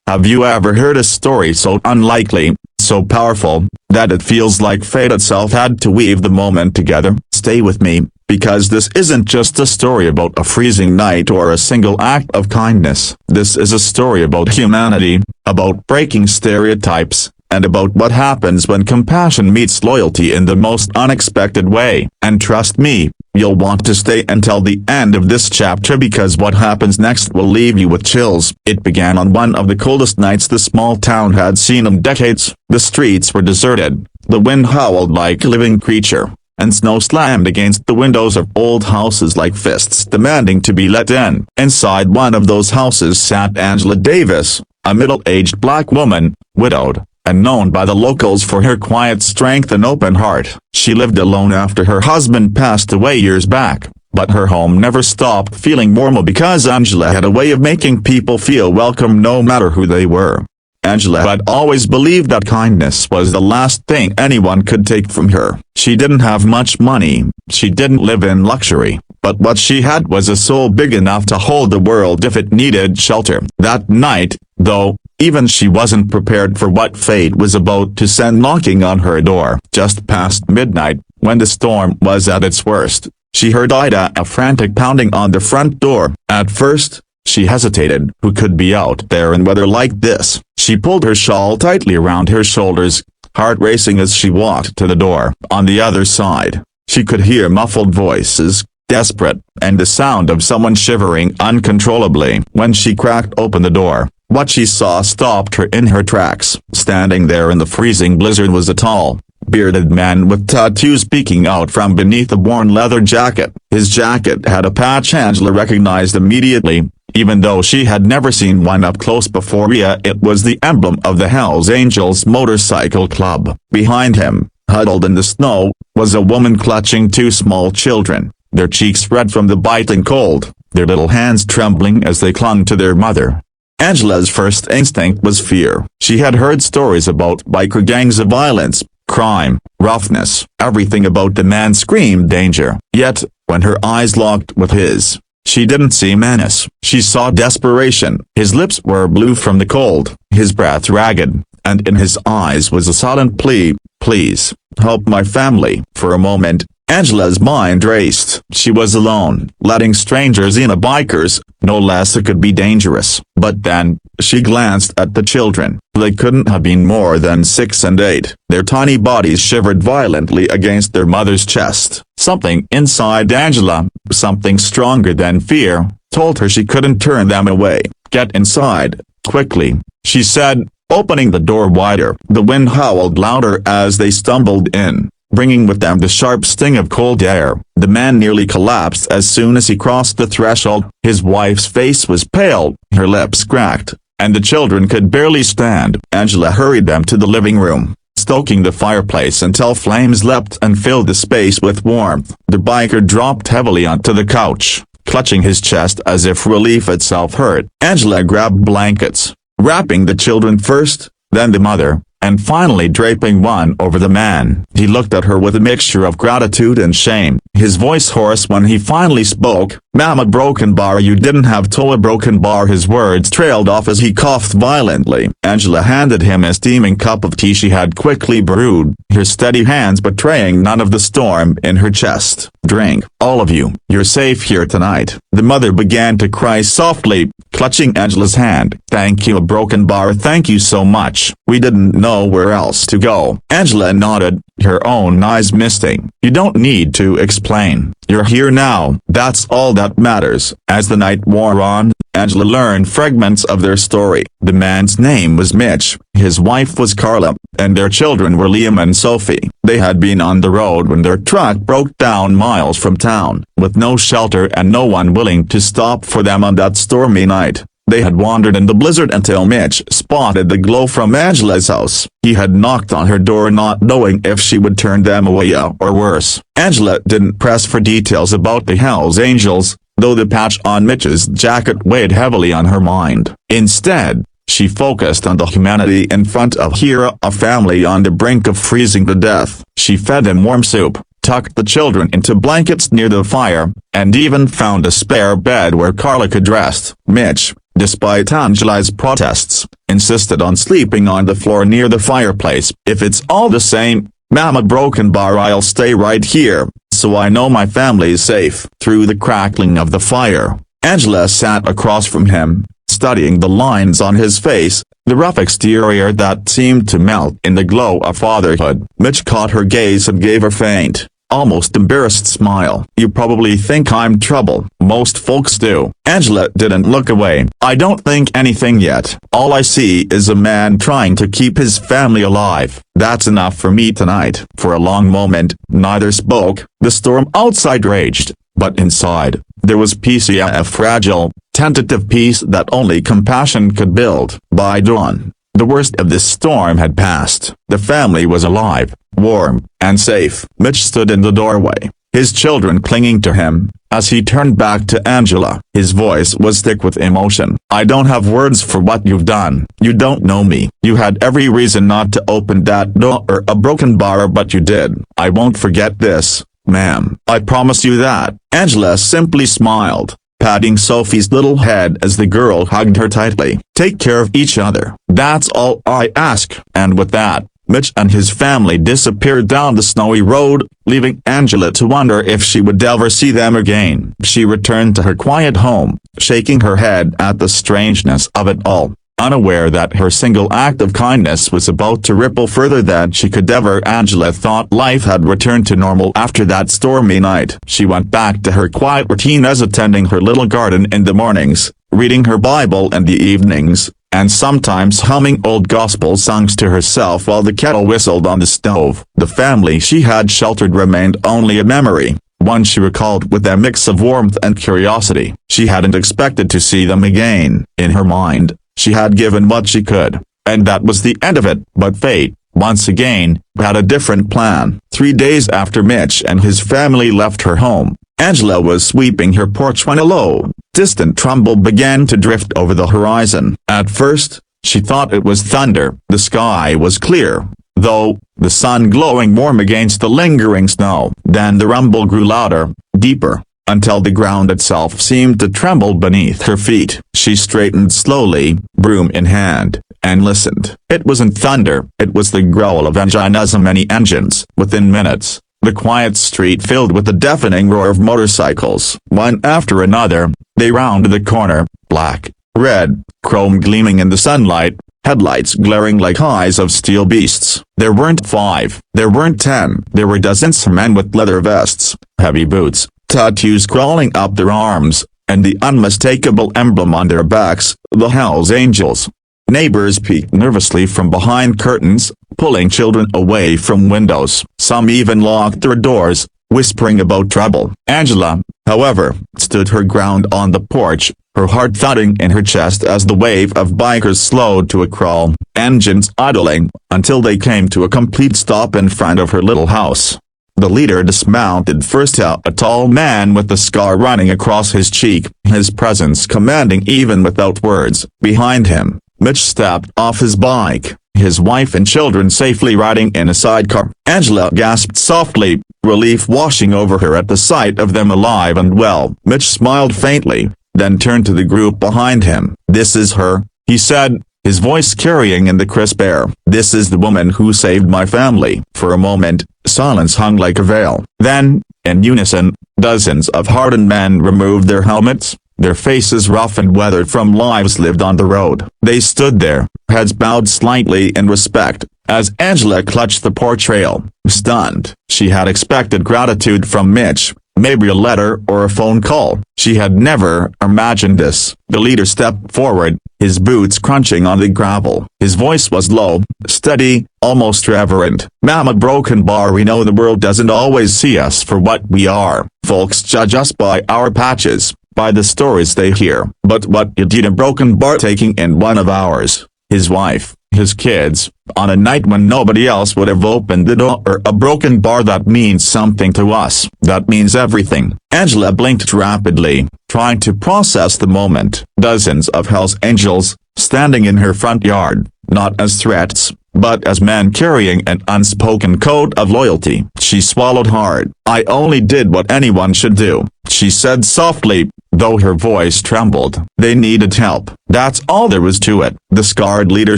Have you ever heard a story so unlikely, so powerful, that it feels like fate itself had to weave the moment together? Stay with me, because this isn't just a story about a freezing night or a single act of kindness. This is a story about humanity, about breaking stereotypes, and about what happens when compassion meets loyalty in the most unexpected way. And trust me, you'll want to stay until the end of this chapter because what happens next will leave you with chills. It began on one of the coldest nights the small town had seen in decades. The streets were deserted, the wind howled like a living creature, and snow slammed against the windows of old houses like fists demanding to be let in. Inside one of those houses sat Angela Davis, a middle-aged black woman, widowed, and known by the locals for her quiet strength and open heart. She lived alone after her husband passed away years back, but her home never stopped feeling warm because Angela had a way of making people feel welcome no matter who they were. Angela had always believed that kindness was the last thing anyone could take from her. She didn't have much money, she didn't live in luxury, but what she had was a soul big enough to hold the world if it needed shelter. That night, though, even she wasn't prepared for what fate was about to send knocking on her door. Just past midnight, when the storm was at its worst, she heard Ida, a frantic pounding on the front door. At first, she hesitated. Who could be out there in weather like this? She pulled her shawl tightly around her shoulders, heart racing as she walked to the door. On the other side, she could hear muffled voices, desperate, and the sound of someone shivering uncontrollably. When she cracked open the door, what she saw stopped her in her tracks. Standing there in the freezing blizzard was a tall, bearded man with tattoos peeking out from beneath a worn leather jacket. His jacket had a patch Angela recognized immediately, even though she had never seen one up close before. It was the emblem of the Hells Angels Motorcycle Club. Behind him, huddled in the snow, was a woman clutching two small children, their cheeks red from the biting cold, their little hands trembling as they clung to their mother. Angela's first instinct was fear. She had heard stories about biker gangs of violence, crime, roughness. Everything about the man screamed danger. Yet, when her eyes locked with his, she didn't see menace. She saw desperation. His lips were blue from the cold, his breath ragged, and in his eyes was a silent plea, "Please, help my family." For a moment, Angela's mind raced. She was alone. Letting strangers in a biker's, no less, it could be dangerous. But then, she glanced at the children. They couldn't have been more than 6 and 8. Their tiny bodies shivered violently against their mother's chest. Something inside Angela, something stronger than fear, told her she couldn't turn them away. "Get inside, quickly," she said, opening the door wider. The wind howled louder as they stumbled in, bringing with them the sharp sting of cold air. The man nearly collapsed as soon as he crossed the threshold. His wife's face was pale, her lips cracked, and the children could barely stand. Angela hurried them to the living room, stoking the fireplace until flames leapt and filled the space with warmth. The biker dropped heavily onto the couch, clutching his chest as if relief itself hurt. Angela grabbed blankets, wrapping the children first, then the mother, and finally draping one over the man. He looked at her with a mixture of gratitude and shame, his voice hoarse when he finally spoke. "Mama, broken bar, you didn't have to a broken bar." His words trailed off as he coughed violently. Angela handed him a steaming cup of tea she had quickly brewed, her steady hands betraying none of the storm in her chest. "Drink, all of you. You're safe here tonight." The mother began to cry softly, clutching Angela's hand. "Thank you, broken bar, thank you so much. We didn't know where else to go." Angela nodded, her own eyes misting. "You don't need to explain. You're here now. That's all that matters." As the night wore on, Angela learned fragments of their story. The man's name was Mitch, his wife was Carla, and their children were Liam and Sophie. They had been on the road when their truck broke down miles from town, with no shelter and no one willing to stop for them on that stormy night. They had wandered in the blizzard until Mitch spotted the glow from Angela's house. He had knocked on her door not knowing if she would turn them away or worse. Angela didn't press for details about the Hells Angels, though the patch on Mitch's jacket weighed heavily on her mind. Instead, she focused on the humanity in front of here, a family on the brink of freezing to death. She fed them warm soup, tucked the children into blankets near the fire, and even found a spare bed where Carla could rest. Mitch, despite Angela's protests, insisted on sleeping on the floor near the fireplace. "If it's all the same, Mama Broken Bar, I'll stay right here, so I know my family's safe." Through the crackling of the fire, Angela sat across from him, studying the lines on his face, the rough exterior that seemed to melt in the glow of fatherhood. Mitch caught her gaze and gave a faint, almost embarrassed smile. "You probably think I'm trouble. Most folks do." Angela didn't look away. "I don't think anything yet. All I see is a man trying to keep his family alive. That's enough for me tonight." For a long moment, neither spoke. The storm outside raged, but inside, there was peace, a fragile, tentative peace that only compassion could build. By dawn, the worst of this storm had passed. The family was alive, warm, and safe. Mitch stood in the doorway, his children clinging to him. As he turned back to Angela, his voice was thick with emotion. "I don't have words for what you've done. You don't know me. You had every reason not to open that door or a broken bar, but you did. I won't forget this, ma'am. I promise you that." Angela simply smiled, patting Sophie's little head as the girl hugged her tightly. "Take care of each other. That's all I ask." And with that, Mitch and his family disappeared down the snowy road, leaving Angela to wonder if she would ever see them again. She returned to her quiet home, shaking her head at the strangeness of it all, unaware that her single act of kindness was about to ripple further than she could ever. Angela thought life had returned to normal after that stormy night. She went back to her quiet routine, as attending her little garden in the mornings, reading her Bible in the evenings, and sometimes humming old gospel songs to herself while the kettle whistled on the stove. The family she had sheltered remained only a memory, one she recalled with a mix of warmth and curiosity. She hadn't expected to see them again. In her mind, she had given what she could, and that was the end of it. But fate, once again, had a different plan. 3 days after Mitch and his family left her home, Angela was sweeping her porch when a low, distant rumble began to drift over the horizon. At first, she thought it was thunder. The sky was clear, though, the sun glowing warm against the lingering snow. Then the rumble grew louder, deeper, until the ground itself seemed to tremble beneath her feet. She straightened slowly, broom in hand, and listened. It wasn't thunder, it was the growl of as many engines. Within minutes, the quiet street filled with the deafening roar of motorcycles. One after another, they rounded the corner, black, red, chrome gleaming in the sunlight, headlights glaring like eyes of steel beasts. There weren't 5, there weren't 10, there were dozens of men with leather vests, heavy boots, tattoos crawling up their arms, and the unmistakable emblem on their backs, the Hells Angels. Neighbors peeked nervously from behind curtains, pulling children away from windows. Some even locked their doors, whispering about trouble. Angela, however, stood her ground on the porch, her heart thudding in her chest as the wave of bikers slowed to a crawl, engines idling, until they came to a complete stop in front of her little house. The leader dismounted first, a tall man with a scar running across his cheek, his presence commanding even without words. Behind him, Mitch stepped off his bike, his wife and children safely riding in a sidecar. Angela gasped softly, relief washing over her at the sight of them alive and well. Mitch smiled faintly, then turned to the group behind him. "This is her," he said, his voice carrying in the crisp air. "This is the woman who saved my family." For a moment, silence hung like a veil. Then, in unison, dozens of hardened men removed their helmets, their faces rough and weathered from lives lived on the road. They stood there, heads bowed slightly in respect, as Angela clutched the porch rail, stunned. She had expected gratitude from Mitch, maybe a letter or a phone call. She had never imagined this. The leader stepped forward, his boots crunching on the gravel. His voice was low, steady, almost reverent. "Mama Broken Bar, we know the world doesn't always see us for what we are. Folks judge us by our patches, by the stories they hear. But what you did a broken bar, taking in one of ours, his wife, his kids, on a night when nobody else would have opened the door, or a broken bar, that means something to us. That means everything." Angela blinked rapidly, trying to process the moment. Dozens of Hells Angels, standing in her front yard, not as threats, but as men carrying an unspoken code of loyalty. She swallowed hard. "I only did what anyone should do," she said softly, though her voice trembled. "They needed help. That's all there was to it." The scarred leader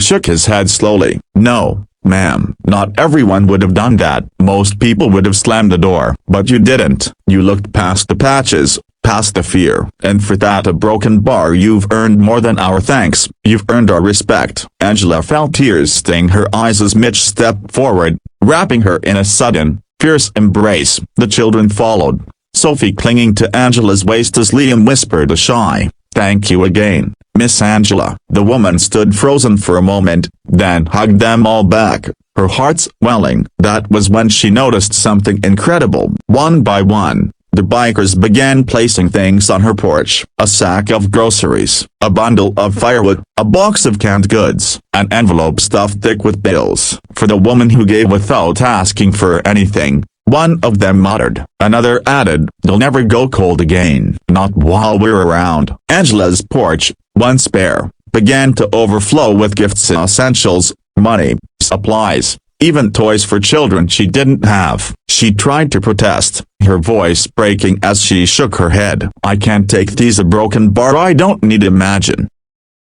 shook his head slowly. "No, ma'am, not everyone would have done that. Most people would have slammed the door, but you didn't. You looked past the patches, past the fear, and for that a broken bar you've earned more than our thanks. You've earned our respect." Angela felt tears sting her eyes as Mitch stepped forward, wrapping her in a sudden, fierce embrace. The children followed, Sophie clinging to Angela's waist as Liam whispered a shy, "Thank you again, Miss Angela." The woman stood frozen for a moment, then hugged them all back, her heart swelling. That was when she noticed something incredible. One by one, the bikers began placing things on her porch: a sack of groceries, a bundle of firewood, a box of canned goods, an envelope stuffed thick with bills. "For the woman who gave without asking for anything," one of them muttered. Another added, "They'll never go cold again, not while we're around." Angela's porch, once bare, began to overflow with gifts and essentials, money, supplies, even toys for children she didn't have. She tried to protest, her voice breaking as she shook her head. "I can't take these, a broken bar I don't need. Imagine